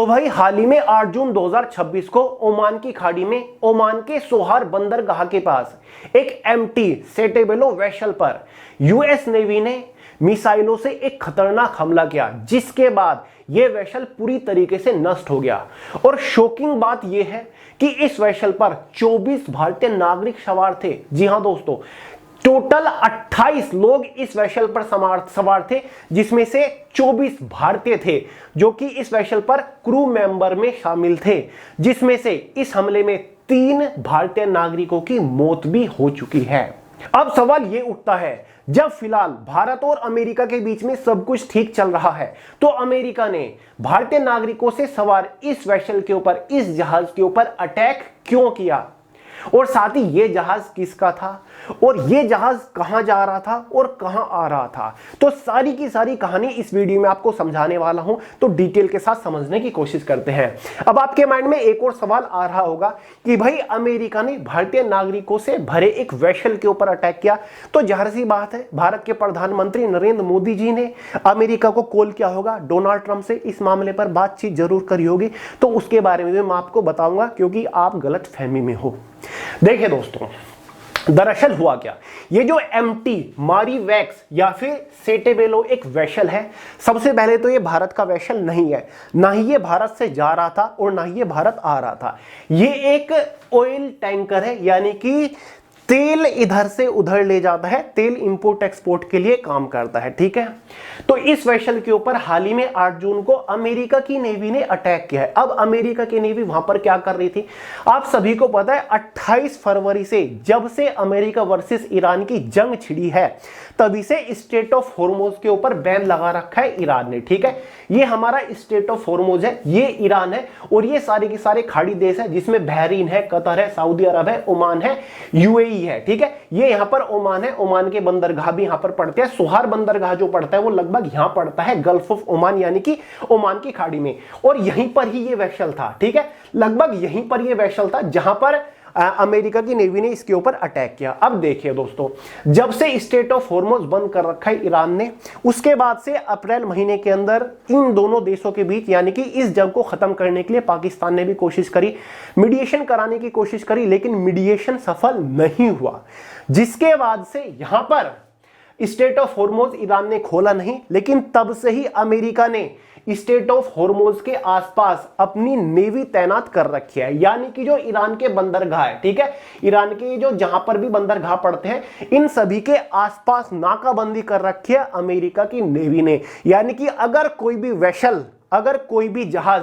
तो भाई हाल ही में 8 जून 2026 को ओमान की खाड़ी में ओमान के सोहार बंदरगाह के पास एक एम्प्टी सेटेबेलो वेसल पर यूएस नेवी ने मिसाइलों से एक खतरनाक हमला किया, जिसके बाद यह वेसल पूरी तरीके से नष्ट हो गया। और शॉकिंग बात यह है कि इस वेसल पर 24 भारतीय नागरिक सवार थे। जी हां दोस्तों, टोटल 28 लोग इस वेसल पर सवार थे, जिसमें से 24 भारतीय थे जो कि इस वेसल पर क्रू मेंबर में शामिल थे, जिसमें से इस हमले में 3 भारतीय नागरिकों की मौत भी हो चुकी है। अब सवाल यह उठता है, जब फिलहाल भारत और अमेरिका के बीच में सब कुछ ठीक चल रहा है, तो अमेरिका ने भारतीय नागरिकों से सवार इस वेसल के ऊपर, इस जहाज के ऊपर अटैक क्यों किया, और साथ ही यह जहाज किसका था, और यह जहाज कहां जा रहा था और कहां आ रहा था। तो सारी की सारी कहानी इस वीडियो में आपको समझाने वाला हूं, तो डिटेल के साथ समझने की कोशिश करते हैं। अब आपके माइंड में एक और सवाल आ रहा होगा कि भाई अमेरिका ने भारतीय नागरिकों से भरे एक वेसल के ऊपर अटैक किया, तो जाहिर सी बात है भारत के प्रधानमंत्री नरेंद्र मोदी जी ने अमेरिका को कॉल किया होगा, डोनाल्ड ट्रंप से इस मामले पर बातचीत जरूर करी होगी। तो उसके बारे में मैं आपको बताऊंगा, क्योंकि आप गलत फहमी में हो। देखिए दोस्तों, दरअसल हुआ क्या, ये जो एम्प्टी मारीवैक्स या फिर सेटेबेलो एक वेसल है, सबसे पहले तो ये भारत का वेसल नहीं है, ना ही ये भारत से जा रहा था और ना ही ये भारत आ रहा था। ये एक ऑयल टैंकर है, यानी कि तेल इधर से उधर ले जाता है, तेल इंपोर्ट एक्सपोर्ट के लिए काम करता है, ठीक है। तो इस वेसल के ऊपर हाल ही में 8 जून को अमेरिका की नेवी ने अटैक किया है। अब अमेरिका की नेवी वहां पर क्या कर रही थी, आप सभी को पता है 28 फरवरी से, जब से अमेरिका वर्सेस ईरान की जंग छिड़ी है, तभी से स्टेट ऑफ हॉर्मुज के ऊपर बैन लगा रखा है ईरान ने, ठीक है। ये हमारा स्टेट ऑफ हॉर्मुज है, ये ईरान है, और ये सारे के सारे खाड़ी देश है, जिसमें बहरीन है, कतर है, सऊदी अरब है, ओमान है, यूएई है, ठीक है। ये यहां पर ओमान है, ओमान के बंदरगाह भी यहां पर पड़ते हैं। सोहार बंदरगाह जो पड़ता है वो लगभग यहां पड़ता है गल्फ ऑफ ओमान, यानी कि ओमान की खाड़ी में, और यहीं पर ही ये वेसल था, ठीक है। लगभग यहीं पर ये वेसल था जहां पर अमेरिका की नेवी ने इसके ऊपर अटैक किया। अब देखिए दोस्तों, जब से स्टेट ऑफ हॉर्मुज बंद कर रखा है ईरान ने, उसके बाद से अप्रैल महीने के अंदर इन दोनों देशों के बीच, यानी कि इस जंग को खत्म करने के लिए पाकिस्तान ने भी कोशिश करी, मीडिएशन कराने की कोशिश करी, लेकिन मीडिएशन सफल नहीं हुआ, जिसके बाद से यहां पर स्टेट ऑफ हॉर्मुज ईरान ने खोला नहीं। लेकिन तब से ही अमेरिका ने स्टेट ऑफ हॉर्मुज के आसपास अपनी नेवी तैनात कर रखी है, यानी कि जो ईरान के बंदरगाह है, ठीक है, ईरान के जो जहां पर भी बंदरगाह पड़ते हैं, इन सभी के आसपास नाकाबंदी कर रखी है अमेरिका की नेवी ने। यानी कि अगर कोई भी वेसल, अगर कोई भी जहाज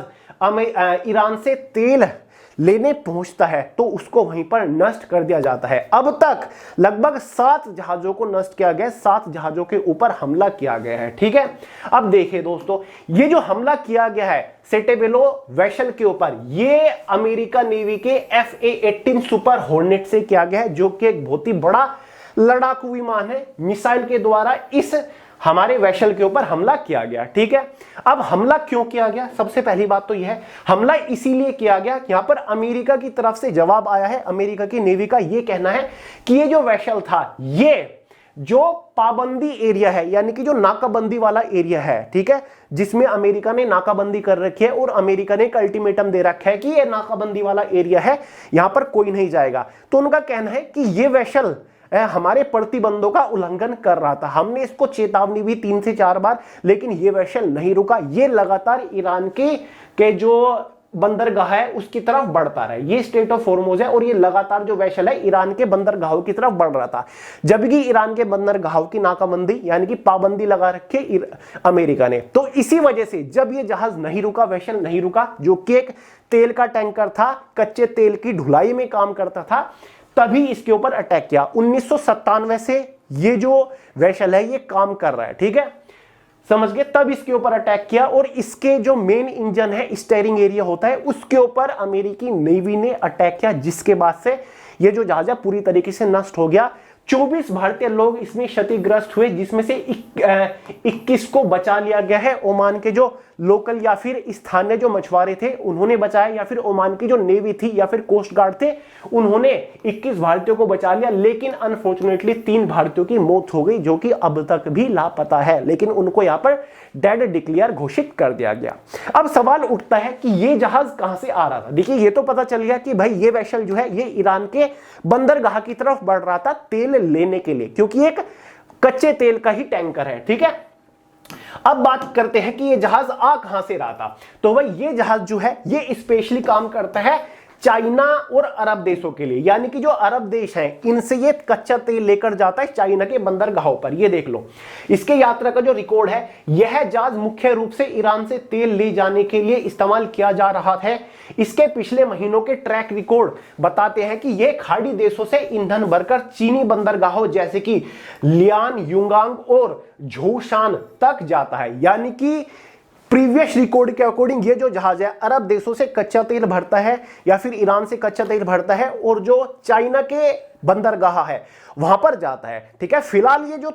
ईरान से तेल लेने पहुंचता है, तो उसको वहीं पर नष्ट कर दिया जाता है। अब तक लगभग 7 जहाजों को नष्ट किया गया, 7 जहाजों के ऊपर हमला किया गया है, ठीक है। अब देखिए दोस्तों, ये जो हमला किया गया है सेटेबेलो वेसल के ऊपर, ये अमेरिका नेवी के FA-18 सुपर हॉर्नेट से किया गया है, जो कि एक बहुत ही बड़ा लड़ाकू विमान है। मिसाइल के द्वारा इस हमारे वेसल के ऊपर हमला किया गया, ठीक है। अब हमला क्यों किया गया, सबसे पहली बात तो यह है, हमला इसीलिए किया गया कि यहां पर अमेरिका की तरफ से जवाब आया है। अमेरिका की नेवी का यह कहना है कि ये जो वेसल था, ये जो पाबंदी एरिया है, यानी कि जो नाकाबंदी वाला एरिया है, ठीक है, जिसमें अमेरिका ने नाकाबंदी कर रखी है और अमेरिका ने एक अल्टीमेटम दे रखा है कि ये नाकाबंदी वाला एरिया है, यहां पर कोई नहीं जाएगा। तो उनका कहना है कि ये वेसल हमारे प्रतिबंधों का उल्लंघन कर रहा था, हमने इसको चेतावनी भी 3 से 4 बार, लेकिन ये वेसल नहीं रुका, ये लगातार ईरान के जो बंदरगाह है उसकी तरफ बढ़ता रहा। ये स्टेट ऑफ हॉर्मुज है, और ये लगातार जो वेसल है ईरान के बंदरगाहों की तरफ बढ़ रहा था, जबकि ईरान के बंदरगाहों की नाकाबंदी यानी कि पाबंदी लगा रखी अमेरिका ने। तो इसी वजह से जब ये जहाज नहीं रुका, वेसल नहीं रुका, जो कि एक तेल का टैंकर था, कच्चे तेल की ढुलाई में काम करता था, तभी इसके ऊपर अटैक किया। 1997 से ये जो वेसल है ये काम कर रहा है, ठीक है, समझ गए। तब इसके ऊपर अटैक किया, और इसके जो मेन इंजन है, स्टीयरिंग एरिया होता है, उसके ऊपर अमेरिकी नेवी ने अटैक किया, जिसके बाद से ये जो जहाज पूरी तरीके से नष्ट हो गया। 24 भारतीय लोग इसमें क्षतिग्रस्त हुए, जिसमें से 21 को बचा लिया गया है ओमान के जो लोकल या फिर स्थानीय जो मछुआरे थे उन्होंने बचाया, या फिर ओमान की जो नेवी थी या फिर कोस्ट गार्ड थे उन्होंने 21 भारतीयों को बचा लिया। लेकिन अनफॉर्चुनेटली 3 भारतीयों की मौत हो गई जो कि अब तक भी लापता है, लेकिन उनको यहां पर डेड डिक्लेयर घोषित कर दिया गया। अब सवाल उठता है कि ये जहाज कहां से आ रहा था। देखिए ये तो पता चल गया कि भाई ये वेसल जो है ये ईरान के बंदरगाह की तरफ बढ़ रहा था तेल लेने के लिए, क्योंकि एक कच्चे तेल का ही टैंकर है, ठीक है। अब बात करते हैं कि ये जहाज आ कहां से रहा था। तो भाई ये जहाज जो है ये स्पेशली काम करता है चाइना और अरब देशों के लिए, यानी कि जो अरब देश हैं इनसे ये कच्चा तेल लेकर जाता है चाइना के बंदरगाहों पर। ये देख लो इसके यात्रा का जो रिकॉर्ड है, यह जहाज मुख्य रूप से ईरान से तेल ले जाने के लिए इस्तेमाल किया जा रहा है। इसके पिछले महीनों के ट्रैक रिकॉर्ड बताते हैं कि यह खाड़ी देशों से ईंधन भरकर चीनी बंदरगाहों जैसे कि लियान, युगांग और झोशान तक जाता है। यानी कि प्रीवियस रिकॉर्ड के अकॉर्डिंग ये जो जहाज है अरब देशों से कच्चा तेल भरता है या फिर ईरान से कच्चा तेल भरता है और जो चाइना के बंदरगाह है वहां पर जाता है, ठीक है। फिलहाल ये जो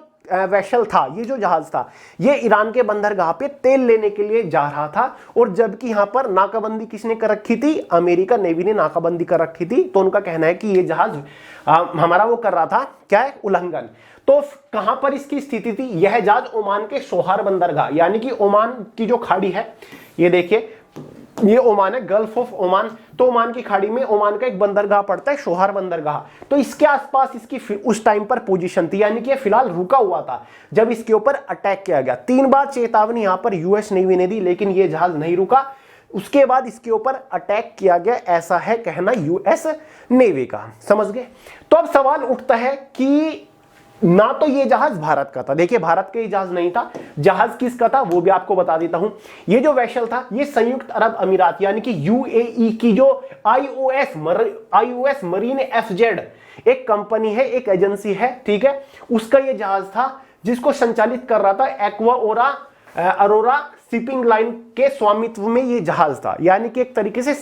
वेसल था, ये जो जहाज था, ये ईरान के बंदरगाह पे तेल लेने के लिए जा रहा था। और जबकि यहां पर नाकाबंदी किसने कर रखी थी? अमेरिका नेवी ने नाकाबंदी कर रखी थी। तो उनका कहना है कि ये जहाज हमारा वो कर रहा था, क्या है, उल्लंघन। तो कहां पर इसकी स्थिति थी? यह जहाज ओमान के सोहार बंदरगाह, यानी कि ओमान की जो खाड़ी है, ये देखिए ये ओमान है, गल्फ ऑफ ओमान। तो ओमान की खाड़ी में ओमान का एक बंदरगाह पड़ता है, सोहार बंदरगाह। तो इसके आसपास इसकी उस टाइम पर पोजीशन थी, यानी कि ये फिलहाल रुका हुआ था जब इसके ऊपर अटैक किया गया। 3 बार चेतावनी यहां पर यूएस नेवी ने दी, लेकिन ये जहाज नहीं रुका। उसके बाद इसके ऊपर अटैक किया गया, ऐसा है कहना यूएस नेवी का। समझ गए? तो अब सवाल उठता है कि ना तो ये जहाज भारत का था, देखिए भारत का ये जहाज नहीं था, जहाज किसका था वो भी आपको बता देता हूं। ये जो वेसल था ये संयुक्त अरब अमीरात यानी कि यूएई की जो आईओएस मरीन एफजेड एक कंपनी है, एक एजेंसी है, ठीक है, उसका ये जहाज था जिसको संचालित कर रहा था एक्वा अरोरा शिपिंग लाइन के स्वामित्व में ये जहाज था। यानी कि एक तरीके से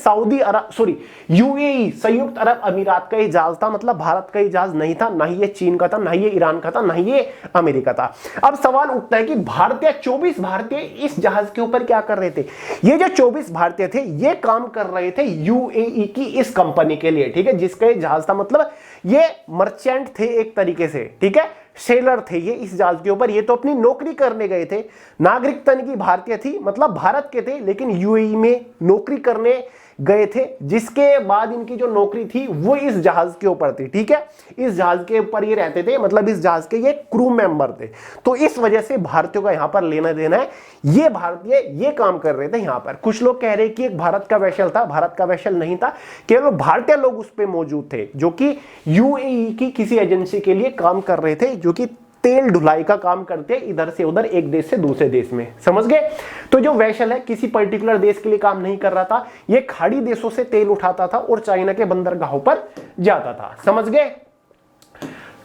यूएई संयुक्त अरब अमीरात का ये जहाज था, मतलब भारत का ये जहाज नहीं था, ना ही ये चीन का था, ना ही ये ईरान का था, ना ही ये अमेरिका था। अब सवाल उठता है कि 24 भारतीय इस जहाज के ऊपर क्या कर रहे थे? ये जो 24 भारतीय थे ये काम कर रहे थे यूएई की इस कंपनी के लिए, ठीक है, जिसका ये जहाज था। मतलब ये मर्चेंट थे एक तरीके से, ठीक है, सेलर थे ये इस जहाज के ऊपर। ये तो अपनी नौकरी करने गए थे, नागरिकता इनकी भारतीय थी, मतलब भारत के थे, लेकिन यूएई में नौकरी करने गए थे, जिसके बाद इनकी जो नौकरी थी वो इस जहाज के ऊपर थी, ठीक है। इस जहाज के ऊपर ये रहते थे, मतलब इस जहाज के ये क्रू मेंबर थे। तो इस वजह से भारतीयों का यहां पर लेना देना है, ये भारतीय ये काम कर रहे थे यहां पर। कुछ लोग कह रहे कि एक भारत का वेसल था, भारत का वेसल नहीं था, केवल भारतीय लोग उस पर मौजूद थे जो कि यूएई की किसी एजेंसी के लिए काम कर रहे थे, जो कि तेल ढुलाई का काम करते हैं इधर से उधर, एक देश से दूसरे देश में। समझ गए? तो जो वेसल है किसी पर्टिकुलर देश के लिए काम नहीं कर रहा था, ये खाड़ी देशों से तेल उठाता था और चाइना के बंदरगाहों पर जाता था। समझ गए?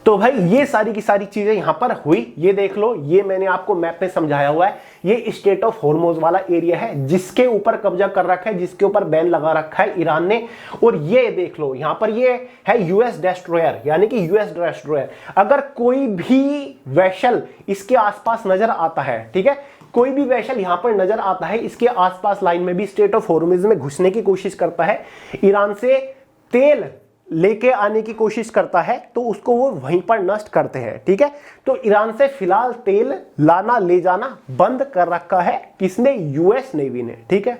तो भाई ये सारी की सारी चीजें यहां पर हुई। ये देख लो, ये मैंने आपको मैप में समझाया हुआ है। ये स्टेट ऑफ हॉर्मोज वाला एरिया है जिसके ऊपर कब्जा कर रखा है, जिसके ऊपर बैन लगा रखा है ईरान ने। और ये देख लो यहां पर ये है यूएस डेस्ट्रॉयर, यानी कि यूएस डेस्ट्रॉयर। अगर कोई भी वेसल इसके आसपास नजर आता है, ठीक है, कोई भी वेसल यहां पर नजर आता है, इसके आसपास लाइन में भी स्टेट ऑफ हॉर्मोज में घुसने की कोशिश करता है, ईरान से तेल लेके आने की कोशिश करता है, तो उसको वो वहीं पर नष्ट करते हैं, ठीक है। तो ईरान से फिलहाल तेल लाना ले जाना बंद कर रखा है किसने? यूएस नेवी ने, ठीक है।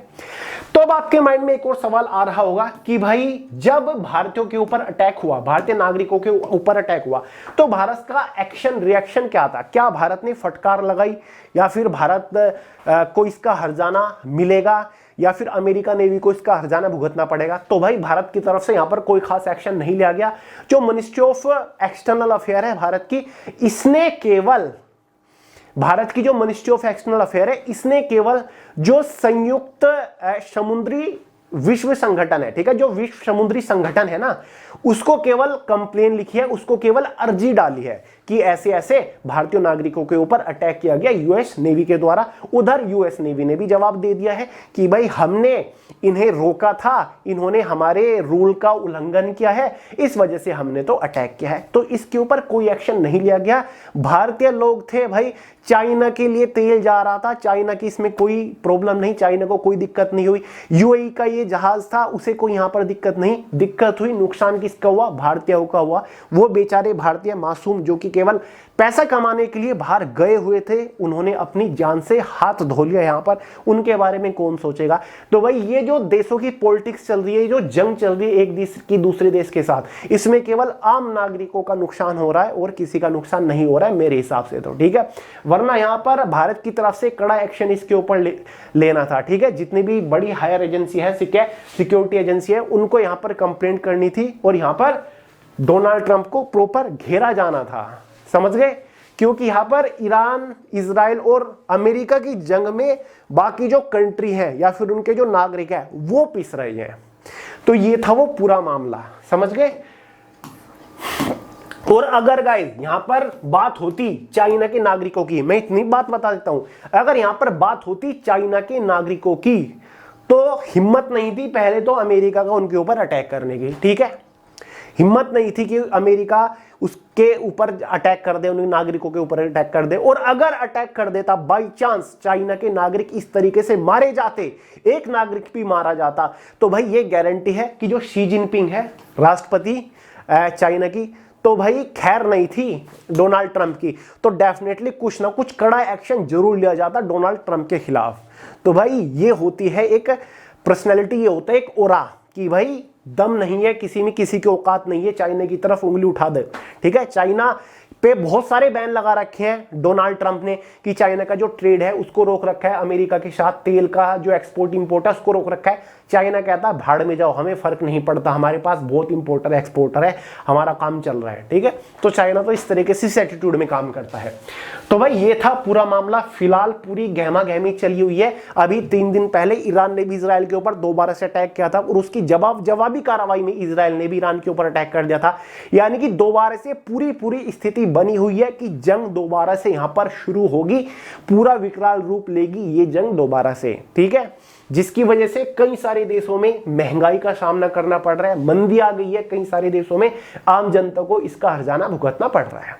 तो अब आपके माइंड में एक और सवाल आ रहा होगा कि भाई जब भारतीयों के ऊपर अटैक हुआ, भारतीय नागरिकों के ऊपर अटैक हुआ, तो भारत का एक्शन रिएक्शन क्या था? क्या भारत ने फटकार लगाई, या फिर भारत को इसका हर्जाना मिलेगा, या फिर अमेरिका नेवी को इसका हर्जाना भुगतना पड़ेगा? तो भाई भारत की तरफ से यहां पर कोई खास एक्शन नहीं लिया गया। जो मिनिस्ट्री ऑफ एक्सटर्नल अफेयर है भारत की, इसने केवल भारत की जो मिनिस्ट्री ऑफ एक्सटर्नल अफेयर है, इसने केवल जो संयुक्त समुद्री विश्व संगठन है, ठीक है, जो विश्व समुद्री संगठन है ना, उसको केवल कंप्लेन लिखी है, उसको केवल अर्जी डाली है कि ऐसे ऐसे भारतीय नागरिकों के ऊपर अटैक किया गया यूएस नेवी के द्वारा। उधर यूएस नेवी ने भी जवाब दे दिया है कि भाई हमने इन्हें रोका था, इन्होंने हमारे रूल का उल्लंघन किया है, इस वजह से हमने तो अटैक किया है। तो इसके ऊपर कोई एक्शन नहीं लिया गया। भारतीय लोग थे भाई चाइना के लिए तेल जा रहा था, चाइना की इसमें कोई प्रॉब्लम नहीं, चाइना को कोई दिक्कत नहीं हुई। यूएई का ये जहाज था, उसे कोई यहां पर दिक्कत नहीं, दिक्कत हुई, नुकसान किसका हुआ, भारतीयों का हुआ। वो बेचारे भारतीय मासूम जो कि केवल पैसा कमाने के लिए बाहर गए हुए थे, उन्होंने अपनी जान से हाथ धो लिया यहां पर, उनके बारे में कौन सोचेगा। तो भाई ये जो देशों की पॉलिटिक्स चल रही है, जो जंग चल रही है एक देश की दूसरे देश के साथ, इसमें केवल आम नागरिकों का नुकसान हो रहा है और किसी का नुकसान नहीं हो रहा है मेरे हिसाब से तो, ठीक है। वरना यहां पर भारत की तरफ से कड़ा एक्शन इसके ऊपर लेना था, ठीक है। जितनी भी बड़ी हायर एजेंसी है, सिक्योरिटी एजेंसी है, उनको यहां पर कंप्लेंट करनी थी और यहां पर डोनाल्ड ट्रंप को प्रॉपर घेरा जाना था, समझ गए। क्योंकि यहां पर ईरान, इजराइल और अमेरिका की जंग में बाकी जो कंट्री है या फिर उनके जो नागरिक है वो पिस रहे हैं। तो ये था वो पूरा मामला, समझ गए। और अगर गाइस यहां पर बात होती चाइना के नागरिकों की, मैं इतनी बात बता देता हूं, अगर यहां पर बात होती चाइना के नागरिकों की, तो हिम्मत नहीं थी पहले तो अमेरिका का उनके ऊपर अटैक करने की, ठीक है। हिम्मत नहीं थी कि अमेरिका उसके ऊपर अटैक कर दे, उन नागरिकों के ऊपर अटैक कर दे। और अगर अटैक कर देता, बाई चांस चाइना के नागरिक इस तरीके से मारे जाते, एक नागरिक भी मारा जाता, तो भाई ये गारंटी है कि जो शी जिनपिंग है राष्ट्रपति चाइना की, तो भाई खैर नहीं थी डोनाल्ड ट्रंप की, तो डेफिनेटली कुछ ना कुछ कड़ा एक्शन जरूर लिया जाता डोनाल्ड ट्रंप के खिलाफ। तो भाई ये होती है एक पर्सनैलिटी, ये होता है एक ओरा कि भाई दम नहीं है किसी में, किसी की औकात नहीं है चाइना की तरफ उंगली उठा दे, ठीक है। चाइना पे बहुत सारे बैन लगा रखे हैं डोनाल्ड ट्रंप ने कि चाइना का जो ट्रेड है उसको रोक रखा है, अमेरिका के साथ तेल का जो एक्सपोर्ट इंपोर्ट है उसको रोक रखा है। चाइना कहता है भाड़ में जाओ, हमें फर्क नहीं पड़ता, हमारे पास बहुत इंपोर्टर एक्सपोर्टर है, हमारा काम चल रहा है, ठीक है। तो चाइना तो इस तरीके से इस एटीट्यूड में काम करता है। तो भाई ये था पूरा मामला, फिलहाल पूरी गहमा गहमी चली हुई है। अभी 3 दिन पहले ईरान ने भी इजराइल के ऊपर दोबारा से अटैक किया था और उसकी जवाबी कार्रवाई में इजराइल ने भी ईरान के ऊपर अटैक कर दिया था। यानी कि दोबारा से पूरी स्थिति बनी हुई है कि जंग दोबारा से यहां पर शुरू होगी, पूरा विकराल रूप लेगी ये जंग दोबारा से, ठीक है। जिसकी वजह से कई सारे देशों में महंगाई का सामना करना पड़ रहा है, मंदी आ गई है कई सारे देशों में, आम जनता को इसका हर्जाना भुगतना पड़ रहा है।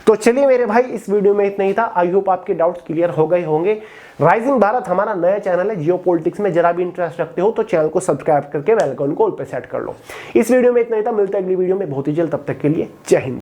तो चलिए मेरे भाई, इस वीडियो में इतना ही था। आई होप आपके डाउट्स क्लियर हो गए होंगे। राइजिंग भारत हमारा नया चैनल है, जियोपॉलिटिक्स में जरा भी इंटरेस्ट रखते हो तो चैनल को सब्सक्राइब करके बेल आइकन को ऑल पे सेट कर लो। इस वीडियो में इतना ही था, मिलते हैं अगली वीडियो में बहुत ही जल्द, तब तक के लिए जय हिंद।